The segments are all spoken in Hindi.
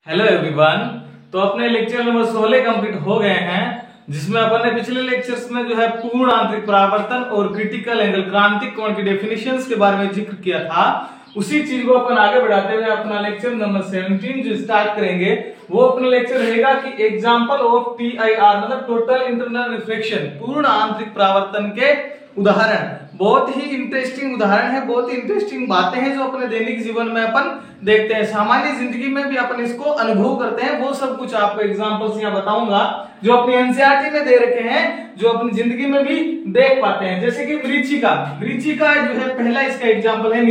Hello everyone. तो अपने लेक्चर नंबर 16 कंप्लीट हो गए हैं, जिसमें अपन ने पिछले लेक्चर्स में जो है पूर्ण आंतरिक परावर्तन और क्रिटिकल एंगल क्रांतिक कोण की डेफिनेशंस के बारे में जिक्र किया था। उसी चीज को अपन आगे बढ़ाते हुए अपना लेक्चर नंबर 17 जो स्टार्ट करेंगे वो अपना लेक्चर रहेगा कि एग्जांपल ऑफ TIR मतलब टोटल इंटरनल रिफ्लेक्शन, पूर्ण आंतरिक परावर्तन के उदाहरण। बहुत ही इंटरेस्टिंग उदाहरण है, बहुत ही इंटरेस्टिंग बातें हैं जो अपने दैनिक जीवन में अपन देखते हैं, सामान्य जिंदगी में भी अपन इसको अनुभव करते हैं। वो सब कुछ आपको एग्जांपल्स यहाँ बताऊंगा जो अपनी एनसीईआरटी में दे रखे हैं, जो अपनी जिंदगी में भी देख पाते हैं। जैसे कि मरीचिका जो है पहला इसका एग्जाम्पल है।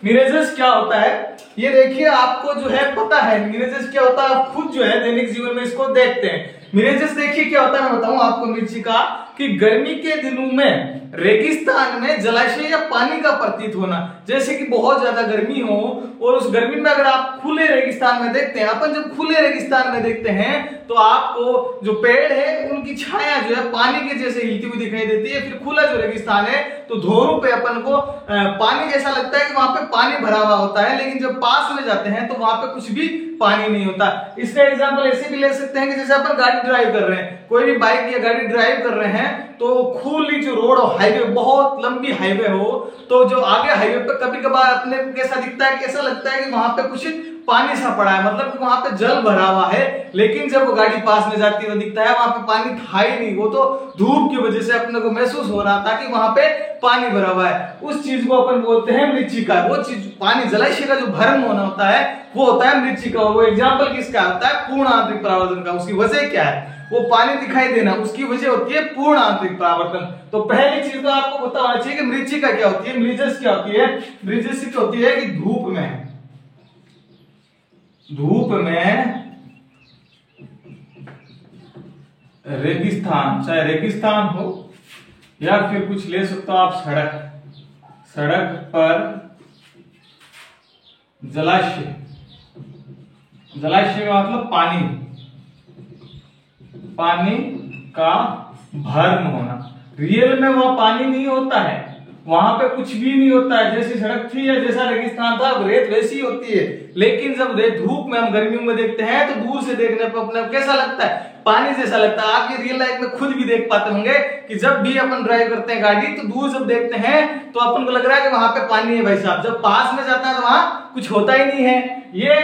मिरेजस क्या होता है ये देखिए, आपको जो है पता है मिरेजस क्या होता है, आप खुद जो है दैनिक जीवन में इसको देखते हैं। मिरेजस देखिए क्या होता है, मैं बताऊं आपको मरीचिका कि गर्मी के दिनों में रेगिस्तान में जलाशय या पानी का प्रतीत होना, जैसे कि बहुत ज्यादा गर्मी हो और उस गर्मी में अगर आप खुले रेगिस्तान में देखते हैं, अपन जब खुले रेगिस्तान में देखते हैं तो आपको जो पेड़ है उनकी छाया जो है पानी के जैसे हिलती हुई दिखाई देती है। फिर खुला जो रेगिस्तान है तो धोरों पे अपन को पानी जैसा लगता है कि वहां पे पानी भरा हुआ होता है, लेकिन जब पास में जाते हैं तो वहां पे कुछ भी पानी नहीं होता। इसका एग्जांपल ऐसे भी ले सकते हैं कि जैसे अपन गाड़ी ड्राइव कर रहे हैं, कोई भी बाइक या गाड़ी ड्राइव कर रहे हैं तो खुली जो रोड हो, हाईवे, बहुत लंबी हाईवे हो, तो जो आगे हाईवे पे कभी कभार अपने को कैसा दिखता है, कैसा लगता है कि वहां पे कुछ पानी सा पड़ा है, मतलब कि वहां पे जल भरा हुआ है। लेकिन जब वो गाड़ी पास में जाती है तो दिखता है वहां पे पानी था ही नहीं, वो तो धूप की वजह से अपने को महसूस हो रहा था कि वहां पे पानी भरा हुआ है। उस चीज को अपन बोलते हैं मरीचिका। वो चीज पानी जलाशय का जो भरण होना होता है वो होता है मरीचिका। वो एग्जाम्पल किसका होता है, पूर्ण आंतरिक परावर्तन का। उसकी वजह क्या है, वो पानी दिखाई देना, उसकी वजह होती है पूर्ण आंतरिक परावर्तन। तो पहली चीज तो आपको पता होना चाहिए कि मरीचिका क्या होती है, मिरेजस क्या होती है। मिरेजस क्या होती है कि धूप में रेगिस्तान, चाहे रेगिस्तान हो या फिर कुछ ले सकते हो आप सड़क पर जलाशय का मतलब पानी का भरण होना। रियल में वहां पानी नहीं होता है, वहां पे कुछ भी नहीं होता है। जैसी सड़क थी या जैसा रेगिस्तान था रेत वैसी होती है, लेकिन जब रेत धूप में हम गर्मियों में देखते हैं तो दूर से देखने पर अपने कैसा लगता है, पानी जैसा लगता है। आप ये रियल लाइफ में खुद भी देख पाते होंगे कि जब भी अपन ड्राइव करते हैं गाड़ी तो दूर जब देखते हैं तो अपन को लग रहा है कि वहां पे पानी है भाई साहब, जब पास में जाता है तो वहां कुछ होता ही नहीं है। ये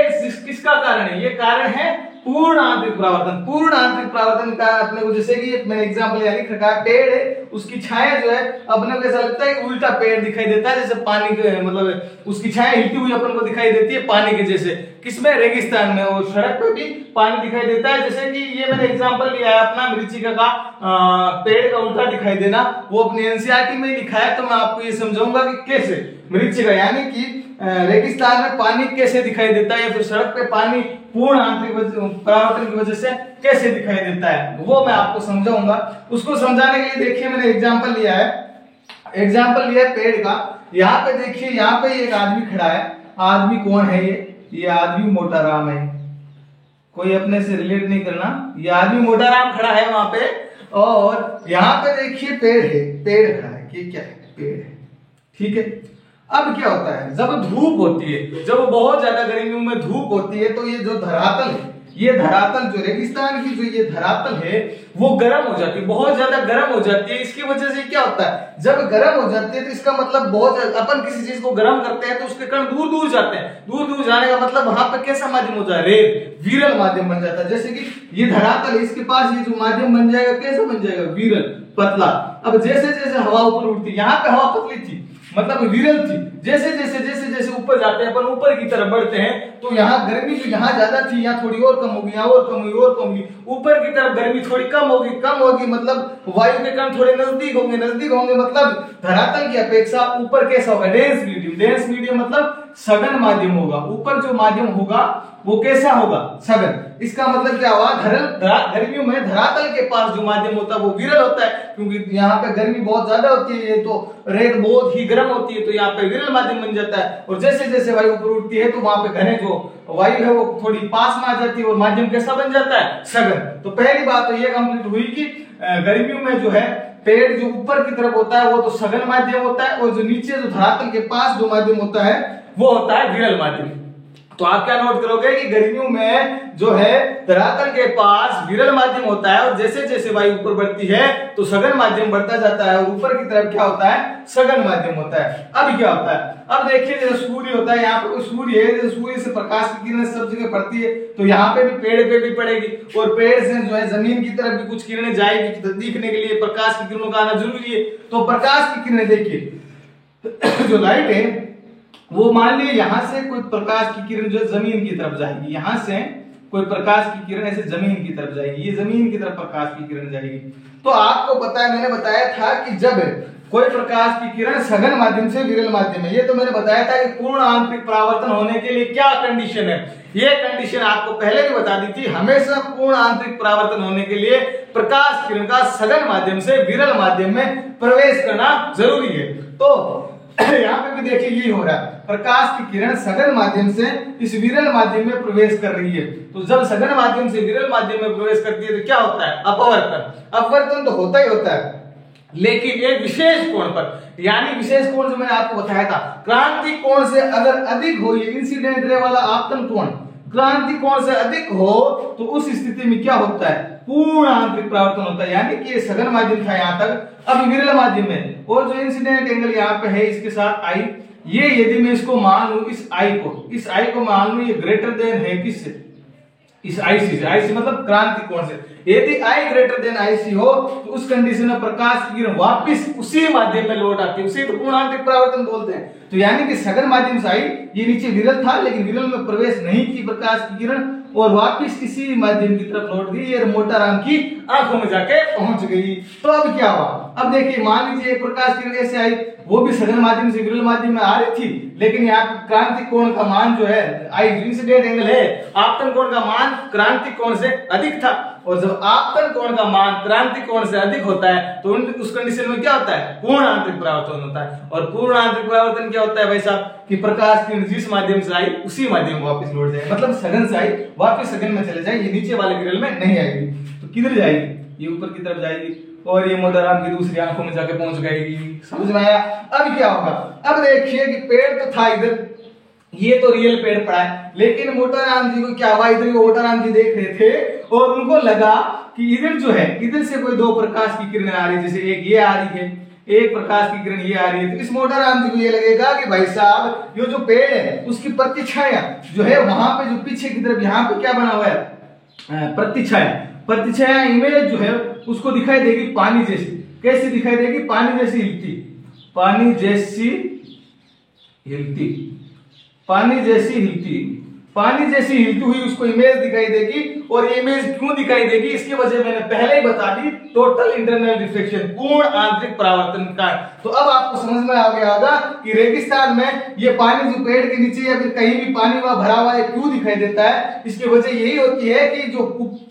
किसका कारण है, ये कारण है पूर्ण आंतरिक परावर्तन। पूर्ण आंतरिक परावर्तन का अपने को, जैसे कि मैंने एग्जांपल यहाँ लिख रखा है, पेड़ है उसकी छाया जो है अपने को ऐसा लगता है कि उल्टा पेड़ दिखाई देता है, जैसे पानी के मतलब उसकी छाया हिलती हुई अपन को दिखाई देती है पानी के जैसे। किसमें, रेगिस्तान में। और सड़क पे भी पानी दिखाई देता है, जैसे कि ये मैंने एग्जांपल लिया है अपना मरीचिका का, पेड़ का उल्टा दिखाई देना। वो अपनी एनसीईआरटी में लिखा है, तो मैं आपको ये समझाऊंगा कि कैसे मरीचिका यानी कि रेगिस्तान में पानी कैसे दिखाई देता है, या फिर सड़क पे पानी पूर्ण आंतरिक परावर्तन की वजह से कैसे दिखाई देता है, वो मैं आपको समझाऊंगा। उसको समझाने के लिए देखिए मैंने एग्जांपल लिया है पेड़ का। यहाँ पे देखिए, यहाँ पे एक आदमी खड़ा है। आदमी कौन है ये आदमी मोटाराम है। कोई अपने से रिलेट नहीं करना, ये आदमी मोटाराम खड़ा है वहां पे। और यहाँ पे देखिए पेड़ खड़ा है, ये क्या है, पेड़ है, ठीक है। अब क्या होता है, जब धूप होती है, जब बहुत ज्यादा गर्मियों में धूप होती है, तो ये जो धरातल है, ये धरातल जो रेगिस्तान की जो ये धरातल है वो गर्म हो जाती है, बहुत ज्यादा गर्म हो जाती है। इसकी वजह से क्या होता है, जब गर्म हो जाती है तो इसका मतलब बहुत, अपन किसी चीज को गर्म करते हैं तो उसके कण दूर दूर जाते हैं। दूर दूर जाने का मतलब वहां पर कैसा माध्यम होता है, रेत, विरल माध्यम बन जाता है। जैसे कि ये धरातल है, इसके पास ये जो माध्यम बन जाएगा कैसा बन जाएगा, विरल, पतला। अब जैसे जैसे हवा ऊपर उठती है, यहाँ पे हवा पतली थी मतलब विरल थी, जैसे जैसे ऊपर जाते हैं अपन, ऊपर की तरफ बढ़ते हैं तो यहाँ गर्मी जो यहाँ ज्यादा थी यहाँ थोड़ी और कम होगी, यहाँ और कम होगी, ऊपर की तरफ गर्मी थोड़ी कम होगी, मतलब वायु के कण थोड़े नजदीक होंगे, मतलब धरातल की अपेक्षा ऊपर कैसा होगा, डेंस मीडियम मतलब सघन माध्यम होगा। ऊपर जो माध्यम होगा वो कैसा होगा, सघन। इसका मतलब क्या हुआ, गर्मियों में धरातल के पास जो माध्यम होता है वो विरल होता है, क्योंकि यहाँ पे गर्मी बहुत ज्यादा होती है तो रेत बहुत ही गर्म होती है, तो यहाँ पे विरल माध्यम बन जाता है। और जैसे जैसे वायु ऊपर उठती है तो वहां पे घने जो वायु है वो थोड़ी पास में आ जाती है और माध्यम कैसा बन जाता है, सघन। तो पहली बात तो ये कंप्लीट हुई कि गर्मियों में जो है पेड़ जो ऊपर की तरफ होता है वो तो सघन माध्यम होता है, और जो नीचे जो धरातल के पास जो माध्यम होता है वो होता है विरल माध्यम। तो आप क्या नोट करोगे कि गर्मियों में जो है धरातल के पास विरल माध्यम होता है और जैसे जैसे वायु ऊपर बढ़ती है तो सघन माध्यम बढ़ता जाता है और ऊपर की तरफ क्या होता है, सघन माध्यम होता है। अब क्या होता है, अब देखिए जैसे सूर्य होता है, यहाँ पे कोई सूर्य है, जैसे सूर्य से प्रकाश की किरणें सब जगह पड़ती है तो यहाँ पे भी पेड़ पे भी पड़ेगी और पेड़ से जो है जमीन की तरफ भी कुछ किरणें जाएगी, तो दिखने के लिए प्रकाश की किरणों का आना जरूरी है। तो प्रकाश की किरणें देखिए जो लाइट है वो मान लीजिए यहाँ से कोई प्रकाश की किरण जो है जमीन की तरफ जाएगी, यहाँ से कोई प्रकाश की किरण ऐसे जमीन की तरफ जाएगी, ये जमीन की तरफ प्रकाश की किरण जाएगी। तो आपको पता है मैंने बताया था कि जब कोई प्रकाश की किरण सघन माध्यम से विरल माध्यम में, ये तो मैंने बताया था कि पूर्ण आंतरिक परावर्तन होने के लिए क्या कंडीशन है, ये कंडीशन आपको पहले भी बता दी थी। हमेशा पूर्ण आंतरिक परावर्तन होने के लिए प्रकाश किरण का सघन माध्यम से विरल माध्यम में प्रवेश करना जरूरी है। तो यहाँ पे भी देखिए यही हो रहा है, प्रकाश की किरण सघन माध्यम से इस विरल माध्यम में प्रवेश कर रही है। तो जब सघन माध्यम से विरल माध्यम में प्रवेश करती है तो क्या होता है, अपवर्तन। अपवर्तन तो होता ही होता है, लेकिन एक विशेष कोण पर, यानी विशेष कोण जो मैंने आपको बताया था, क्रांति कोण से अगर अधिक हो, ये इंसिडेंट रे वाला आपतन कोण क्रांति कोण से अधिक हो तो उस स्थिति में क्या होता है, पूर्ण आंतरिक परावर्तन होता है। यानी कि ये सघन माध्यम था यहाँ तक, अब विरल माध्यम में, और जो इंसिडेंट एंगल यहाँ पे है इसके साथ आई, ये यदि मैं इसको मान लूं, इस आई को मान लूं ये ग्रेटर देन है किससे, इस आईसी से, आईसी मतलब क्रांति कोण से। यदि आई ग्रेटर देन आईसी हो तो उस कंडीशन में प्रकाश की किरण वापस उसी माध्यम में लौट आती है, उसी तो पूर्ण आंतरिक परावर्तन बोलते हैं। तो यानी कि सघन माध्यम से आई, ये नीचे विरल था लेकिन विरल में प्रवेश नहीं की प्रकाश की किरण और वापस इसी माध्यम की तरफ लौट गई, ये मोटाराम की आंखों में जाके पहुंच गई। तो अब क्या हुआ, अब देखिए मान लीजिए एक प्रकाश किरण ऐसे आई, वो भी सघन माध्यम से विरल माध्यम में आ रही थी, लेकिन यहाँ क्रांति कोण का मान जो है, आई इंसिडेंट एंगल है, आपतन कोण का मान क्रांति कोण से अधिक था, और जब आपतन कोण का मान क्रांति कोण से अधिक होता है तो उस कंडीशन में क्या होता है, पूर्ण आंतरिक परावर्तन होता है। और पूर्ण आंतरिक परावर्तन क्या होता है भाई साहब, कि प्रकाश किरण जिस माध्यम से आई उसी माध्यम में वापस लौट जाए, मतलब सघन से आई वापस सघन में चले जाए, ये नीचे वाले विरल में नहीं आएगी। तो किधर जाएगी, ये ऊपर की तरफ जाएगी और ये मोटाराम की दूसरी आंखों में जाके पहुंच जाएगी। समझ में आया। अब क्या होगा, अब देखिए कि पेड़ तो था इधर, ये तो रियल पेड़ पड़ा है, लेकिन मोटाराम जी को क्या हुआ, इधर मोटाराम जी देख रहे थे और उनको लगा कि इधर जो है, इधर से कोई दो प्रकाश की किरणें आ रही, जैसे एक ये आ रही है, एक प्रकाश की किरण ये आ रही है। तो इस मोटाराम जी को ये लगेगा कि भाई साहब ये जो पेड़ है उसकी प्रतिछाया जो है वहां पे जो पीछे की तरफ यहाँ पे क्या बना हुआ है, प्रतिछाया इमेज जो है उसको दिखाई देगी पानी जैसी। कैसी दिखाई देगी, पानी जैसी हिलती, पानी जैसी हिलती, पानी जैसी हिलती, पानी जैसी हिलती हुई उसको इमेज दिखाई देगी। और इमेज क्यों दिखाई देगी, इसकी वजह मैंने पहले ही बता दी, टोटल इंटरनल रिफ्लेक्शन, पूर्ण आंतरिक परावर्तन का। तो अब आपको समझ में आ गया होगा कि रेगिस्तान में ये पानी जो पेड़ के नीचे या फिर कहीं भी पानी वहां भरा हुआ है क्यों दिखाई देता है। इसकी वजह यही होती है कि जो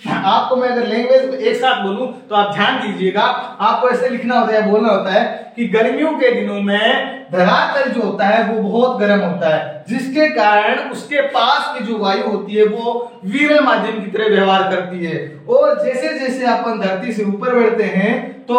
आपको मैं अगर लैंग्वेज एक साथ बोलूं तो आप ध्यान दीजिएगा, आपको ऐसे लिखना होता है, बोलना होता है कि गर्मियों के दिनों में धरातल जो होता है वो बहुत गर्म होता है, जिसके कारण उसके पास की जो वायु होती है वो विरल माध्यम की तरह व्यवहार करती है। और जैसे जैसे अपन धरती से ऊपर बढ़ते हैं तो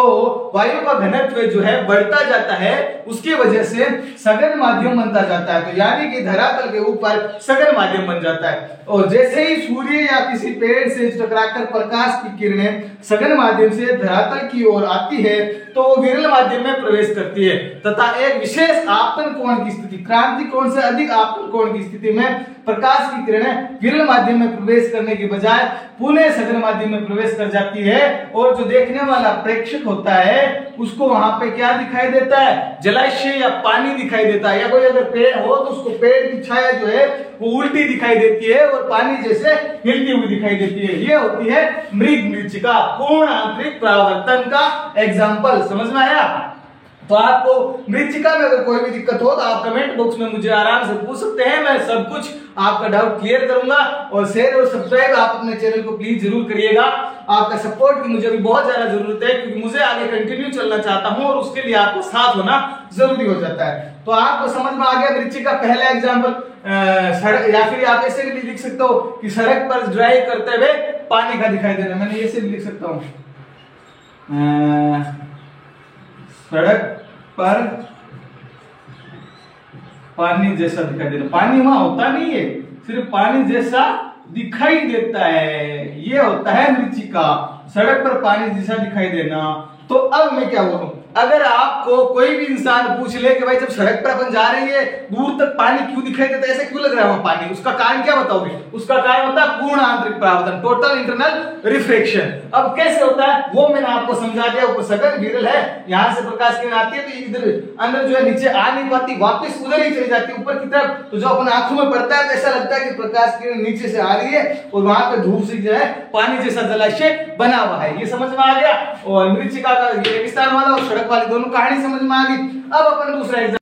वायु का घनत्व जो है बढ़ता जाता है, उसकी वजह से सघन माध्यम बनता जाता है। तो यानी कि धरातल के ऊपर सघन माध्यम बन जाता है। और जैसे ही सूर्य या किसी पेड़ से टकराकर प्रकाश की किरणें सघन माध्यम से धरातल की ओर आती है तो वो विरल माध्यम में प्रवेश करती है तथा एक विशेष आपतन कोण की स्थिति, क्रांति कोण से अधिक आपतन कोण की स्थिति में प्रकाश की किरणें विरल माध्यम में प्रवेश करने के बजाय पुनः सघन माध्यम में प्रवेश कर जाती है। और जो देखने वाला प्रेक्षक होता है उसको वहां पे क्या दिखाई देता है, जलाशय या पानी दिखाई देता है, या कोई अगर पेड़ हो तो उसको पेड़ की छाया जो है वो उल्टी दिखाई देती है और पानी जैसे हिलती हुई दिखाई देती है। ये होती है मृग मृच्छिका, पूर्ण आंतरिक परावर्तन का एग्जाम्पल। समझ में आया। तो आपको मृच्छिका में अगर कोई भी दिक्कत हो तो आप कमेंट बॉक्स में मुझे आराम से पूछ सकते हैं, मैं सब कुछ आपका डाउट क्लियर करूंगा। और शेयर और सब्सक्राइब आप अपने चैनल को प्लीज जरूर करिएगा। आपका सपोर्ट की मुझे भी बहुत ज्यादा जरूरत है, क्योंकि मुझे आगे कंटिन्यू चलना चाहता हूं और उसके लिए आपको साथ होना जरूरी हो जाता है। तो आपको समझ में आ गया मृच्छिका पहला एग्जाम्पल। सड़क, या फिर आप ऐसे भी लिख सकते हो कि सड़क पर ड्राइव करते हुए पानी का दिखाई देना, मैंने ऐसे भी लिख सकता हूँ, सड़क पर पानी जैसा दिखाई देना। पानी वहां होता नहीं है, सिर्फ पानी जैसा दिखाई देता है, ये होता है मृत्तिका, सड़क पर पानी जैसा दिखाई देना। तो अब मैं क्या बोलूं, अगर आपको कोई भी इंसान पूछ ले कि भाई जब सड़क पर अपन जा रही है दूर तक पानी क्यों दिखाई देता है, ऐसे क्यों लग रहा है वहां पानी, उसका कारण क्या बताओगे? उसका कारण होता है पूर्ण आंतरिक परावर्तन, टोटल इंटरनल रिफ्लेक्शन। अब कैसे होता है वो मैंने आपको समझा दिया। ऊपर सघन विरल है, यहां से प्रकाश किरण आती है तो इधर अंदर जो है नीचे आ नहीं पाती, वापस उधर ही चली जाती है ऊपर की तरफ। तो जो अपन आंखों में पड़ता है तो ऐसा लगता है कि प्रकाश किरण नीचे से आ रही है और वहां पे धूप से जो है पानी जैसा जलाशय बना हुआ है। ये समझ में आ गया। और मृत्तिका का ये रेगिस्तान वाला और सड़क वाली दोनों कहानी समझ में आ गई। अब अपन दूसरा एग्जाम्पल